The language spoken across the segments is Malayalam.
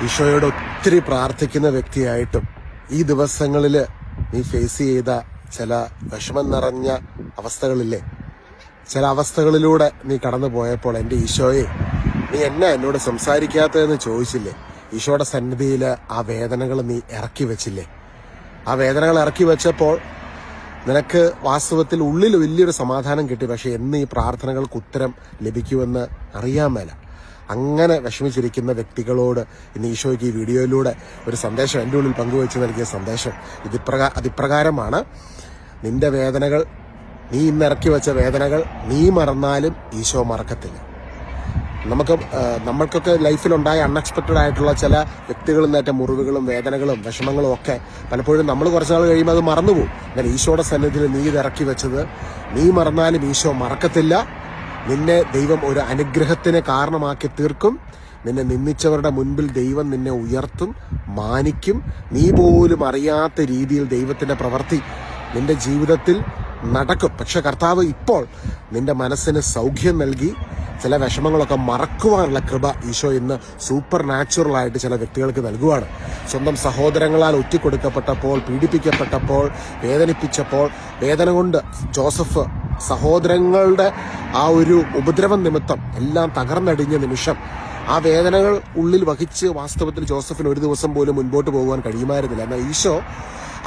ഈശോയോട് ഒത്തിരി പ്രാർത്ഥിക്കുന്ന വ്യക്തിയായിട്ടും ഈ ദിവസങ്ങളിൽ നീ ഫേസ് ചെയ്ത ചില വിഷമം നിറഞ്ഞ അവസ്ഥകളില്ലേ, ചില അവസ്ഥകളിലൂടെ നീ കടന്നു പോയപ്പോൾ എൻ്റെ ഈശോയെ നീ എന്നോട് സംസാരിക്കാത്തതെന്ന് ചോദിച്ചില്ലേ? ഈശോയുടെ സന്നിധിയിൽ ആ വേദനകൾ നീ ഇറക്കി വെച്ചില്ലേ? ആ വേദനകൾ ഇറക്കി വെച്ചപ്പോൾ നിനക്ക് വാസ്തവത്തിൽ ഉള്ളിൽ വലിയൊരു സമാധാനം കിട്ടി. പക്ഷെ എന്ന് ഈ പ്രാർത്ഥനകൾക്ക് ഉത്തരം ലഭിക്കുമെന്ന് അറിയാൻ മേല. അങ്ങനെ വിഷമിച്ചിരിക്കുന്ന വ്യക്തികളോട് ഇന്ന് ഈശോയ്ക്ക് ഈ വീഡിയോയിലൂടെ ഒരു സന്ദേശം എൻ്റെ ഉള്ളിൽ പങ്കുവെച്ച് നൽകിയ സന്ദേശം അതിപ്രകാരമാണ്. നിന്റെ വേദനകൾ, നീ ഇന്ന് ഇറക്കി വെച്ച വേദനകൾ നീ മറന്നാലും ഈശോ മറക്കത്തില്ല. നമ്മൾക്കൊക്കെ ലൈഫിലുണ്ടായ അൺഎക്സ്പെക്റ്റഡ് ആയിട്ടുള്ള ചില വ്യക്തികളിൽ നിന്നേറ്റ മുറിവുകളും വേദനകളും വിഷമങ്ങളും ഒക്കെ പലപ്പോഴും നമ്മൾ കുറച്ച് നാൾ കഴിയുമ്പോൾ അത് മറന്നുപോകും. എന്നാൽ ഈശോയുടെ സന്നിധിയിൽ നീ ഇത് ഇറക്കി വെച്ചത് നീ മറന്നാലും ഈശോ മറക്കത്തില്ല. നിന്നെ ദൈവം ഒരു അനുഗ്രഹത്തിന് കാരണമാക്കി തീർക്കും. നിന്നെ നിന്ദിച്ചവരുടെ മുൻപിൽ ദൈവം നിന്നെ ഉയർത്തും, മാനിക്കും. നീ പോലും അറിയാത്ത രീതിയിൽ ദൈവത്തിന്റെ പ്രവൃത്തി നിന്റെ ജീവിതത്തിൽ നടക്കും. പക്ഷെ കർത്താവ് ഇപ്പോൾ നിന്റെ മനസ്സിന് സൗഖ്യം നൽകി ചില വിഷമങ്ങളൊക്കെ മറക്കുവാനുള്ള കൃപ ഈശോ ഇന്ന് സൂപ്പർ നാച്ചുറൽ ആയിട്ട് ചില വ്യക്തികൾക്ക് നൽകുവാണ്. സ്വന്തം സഹോദരങ്ങളാൽ ഒറ്റിക്കൊടുക്കപ്പെട്ടപ്പോൾ, പീഡിപ്പിക്കപ്പെട്ടപ്പോൾ, വേദനിപ്പിച്ചപ്പോൾ, വേദന കൊണ്ട് ജോസഫ് സഹോദരങ്ങളുടെ ആ ഒരു ഉപദ്രവം നിമിത്തം എല്ലാം തകർന്നടിഞ്ഞ നിമിഷം ആ വേദനകൾ ഉള്ളിൽ വഹിച്ച് വാസ്തവത്തിൽ ജോസഫിന് ഒരു ദിവസം പോലും മുൻപോട്ട് പോകുവാൻ കഴിയുമായിരുന്നില്ല. എന്നാൽ ഈശോ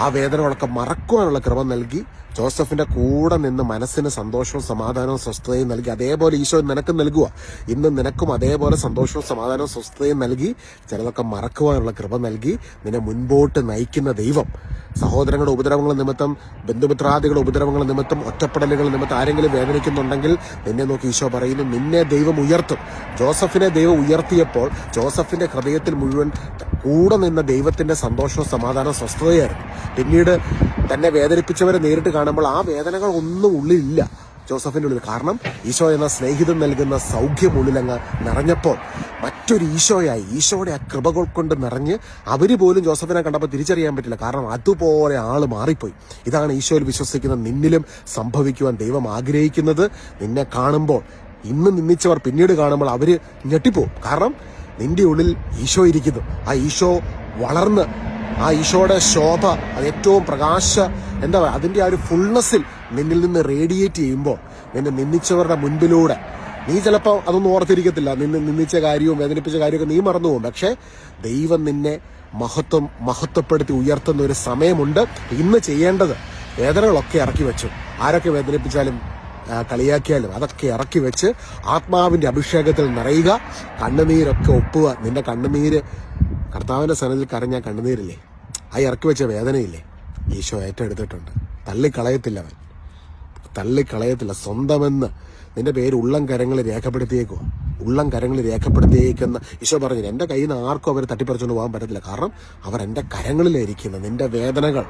ആ വേദനകളൊക്കെ മറക്കുവാനുള്ള കൃപ നൽകി ജോസഫിന്റെ കൂടെ നിന്ന് മനസ്സിന് സന്തോഷവും സമാധാനവും സ്വസ്ഥതയും നൽകി. അതേപോലെ ഈശോ നിനക്കും നൽകുക. ഇന്ന് നിനക്കും അതേപോലെ സന്തോഷവും സമാധാനവും സ്വസ്ഥതയും നൽകി ചിലതൊക്കെ മറക്കുവാനുള്ള കൃപ നൽകി നിന്നെ മുൻപോട്ട് നയിക്കുന്ന ദൈവം. സഹോദരങ്ങളുടെ ഉപദ്രവങ്ങൾ നിമിത്തം, ബന്ധുമിത്രാദികളുടെ ഉപദ്രവങ്ങൾ നിമിത്തം, ഒറ്റപ്പെടലുകൾ നിമിത്തം ആരെങ്കിലും വേദനിക്കുന്നുണ്ടെങ്കിൽ നിന്നെ നോക്കി ഈശോ പറയുന്നു, നിന്നെ ദൈവം ഉയർത്തും. ജോസഫിനെ ദൈവം ഉയർത്തിയപ്പോൾ ജോസഫിന്റെ ഹൃദയത്തിൽ മുഴുവൻ കൂടെ നിന്ന ദൈവത്തിന്റെ സന്തോഷവും സമാധാനവും സ്വസ്ഥതയായിരുന്നു. പിന്നീട് തന്നെ വേദനിപ്പിച്ചവരെ നേരിട്ട് കാണുമ്പോൾ ആ വേദനകൾ ഒന്നും ഉള്ളിലില്ല ജോസഫിന്റെ ഉള്ളിൽ. കാരണം ഈശോ എന്ന സ്നേഹിതൻ നൽകുന്ന സൗഖ്യം ഉള്ളിലങ്ങ് നിറഞ്ഞപ്പോൾ മറ്റൊരു ഈശോയായി, ഈശോയുടെ ആ കൃപകൾ കൊണ്ട് നിറഞ്ഞ് അവര് പോലും ജോസഫിനെ കണ്ടപ്പോൾ തിരിച്ചറിയാൻ പറ്റില്ല. കാരണം അതുപോലെ ആള് മാറിപ്പോയി. ഇതാണ് ഈശോയിൽ വിശ്വസിക്കുന്ന നിന്നിലും സംഭവിക്കുവാൻ ദൈവം ആഗ്രഹിക്കുന്നത്. നിന്നെ കാണുമ്പോൾ, ഇന്ന് നിന്ദിച്ചവർ പിന്നീട് കാണുമ്പോൾ അവര് ഞെട്ടിപ്പോവും. കാരണം നിന്റെ ഉള്ളിൽ ഈശോ ഇരിക്കുന്നു. ആ ഈശോ വളർന്ന് ആ ഈശോയുടെ ശോഭ, അത് ഏറ്റവും എന്താ പറയുക, അതിന്റെ ആ ഒരു ഫുൾനെസ്സിൽ നിന്നിൽ നിന്ന് റേഡിയേറ്റ് ചെയ്യുമ്പോൾ നിന്നെ നിന്ദിച്ചവരുടെ മുൻപിലൂടെ നീ ചിലപ്പോൾ അതൊന്നും ഓർത്തിരിക്കത്തില്ല. നിന്ദിച്ച കാര്യവും വേദനിപ്പിച്ച കാര്യമൊക്കെ നീ മറന്നുപോകും. പക്ഷെ ദൈവം നിന്നെ മഹത്വപ്പെടുത്തി ഉയർത്തുന്ന ഒരു സമയമുണ്ട്. ഇന്ന് ചെയ്യേണ്ടത് വേദനകളൊക്കെ ഇറക്കി വെച്ചു. ആരൊക്കെ വേദനിപ്പിച്ചാലും കളിയാക്കിയാലും അതൊക്കെ ഇറക്കി വെച്ച് ആത്മാവിന്റെ അഭിഷേകത്തിൽ നിറയുക. കണ്ണുനീരൊക്കെ ഒപ്പുക. നിന്റെ കണ്ണുനീര് കർത്താവിന്റെ സന്നിധിയിൽ കരഞ്ഞ കണ്ണുനീരില്ലേ, ആ ഇറക്കി വെച്ച വേദനയില്ലേ, ഈശോ ഏറ്റെടുത്തിട്ടുണ്ട്. തള്ളിക്കളയത്തില്ല. അവൻ തള്ളിക്കളയത്തില്ല. സ്വന്തമെന്ന് നിന്റെ പേര് ഉള്ളം കരങ്ങളിൽ രേഖപ്പെടുത്തിയേക്കുക. ഉള്ളം കരങ്ങളിൽ രേഖപ്പെടുത്തിയേക്കുന്ന ഈശോ പറഞ്ഞു, എൻ്റെ കയ്യിൽ നിന്ന് ആർക്കും അവർ തട്ടിപ്പറിച്ചുകൊണ്ട് പോകാൻ പറ്റത്തില്ല. കാരണം അവർ എൻ്റെ കരങ്ങളിലായിരിക്കുന്നത്. നിന്റെ വേദനകൾ,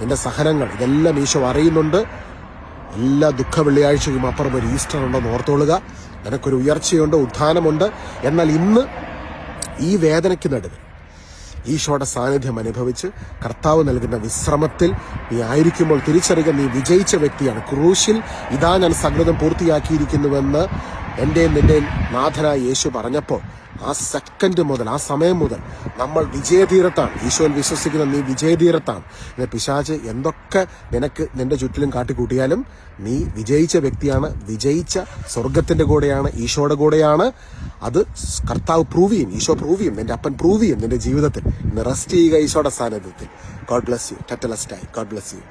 നിന്റെ സഹനങ്ങൾ, ഇതെല്ലാം ഈശോ അറിയുന്നുണ്ട്. എല്ലാ ദുഃഖ വെള്ളിയാഴ്ചയും അപ്പുറം ഒരു ഈസ്റ്റർ ഉണ്ടെന്ന് ഓർത്തോളുക. നിനക്കൊരു ഉയർച്ചയുണ്ട്, ഉത്ഥാനമുണ്ട്. എന്നാൽ ഇന്ന് ഈ വേദനയ്ക്ക് നടുവിൽ ഈശോയുടെ സാന്നിധ്യം അനുഭവിച്ച് കർത്താവ് നൽകുന്ന വിശ്രമത്തിൽ നീ ആയിരിക്കുമ്പോൾ തിരിച്ചറിയുക, നീ വിജയിച്ച വ്യക്തിയാണ്. ക്രൂശിൽ ഇതാ ഞാൻ സകലതും പൂർത്തിയാക്കിയിരിക്കുന്നുവെന്ന് എൻ്റെയും നിന്റെയും നാഥനായ യേശു പറഞ്ഞപ്പോൾ ആ സെക്കൻഡ് മുതൽ, ആ സമയം മുതൽ നമ്മൾ വിജയതീരത്താണ്. ഈശോയിൽ വിശ്വസിക്കുന്ന നീ വിജയതീരത്താണ്. പിശാച് എന്തൊക്കെ നിനക്ക് നിന്റെ ചുറ്റിലും കാട്ടിക്കൂട്ടിയാലും നീ വിജയിച്ച വ്യക്തിയാണ്. വിജയിച്ച സ്വർഗത്തിന്റെ കൂടെയാണ്, ഈശോയുടെ കൂടെയാണ്. അത് കർത്താവ് പ്രൂവ് ചെയ്യും, ഈശോ പ്രൂവ് ചെയ്യും, നിന്റെ അപ്പൻ പ്രൂവ് ചെയ്യും നിന്റെ ജീവിതത്തിൽ. ഇന്ന് റെസ്റ്റ് ചെയ്യുക ഈശോയുടെ സാന്നിധ്യത്തിൽ. God bless you. God bless you.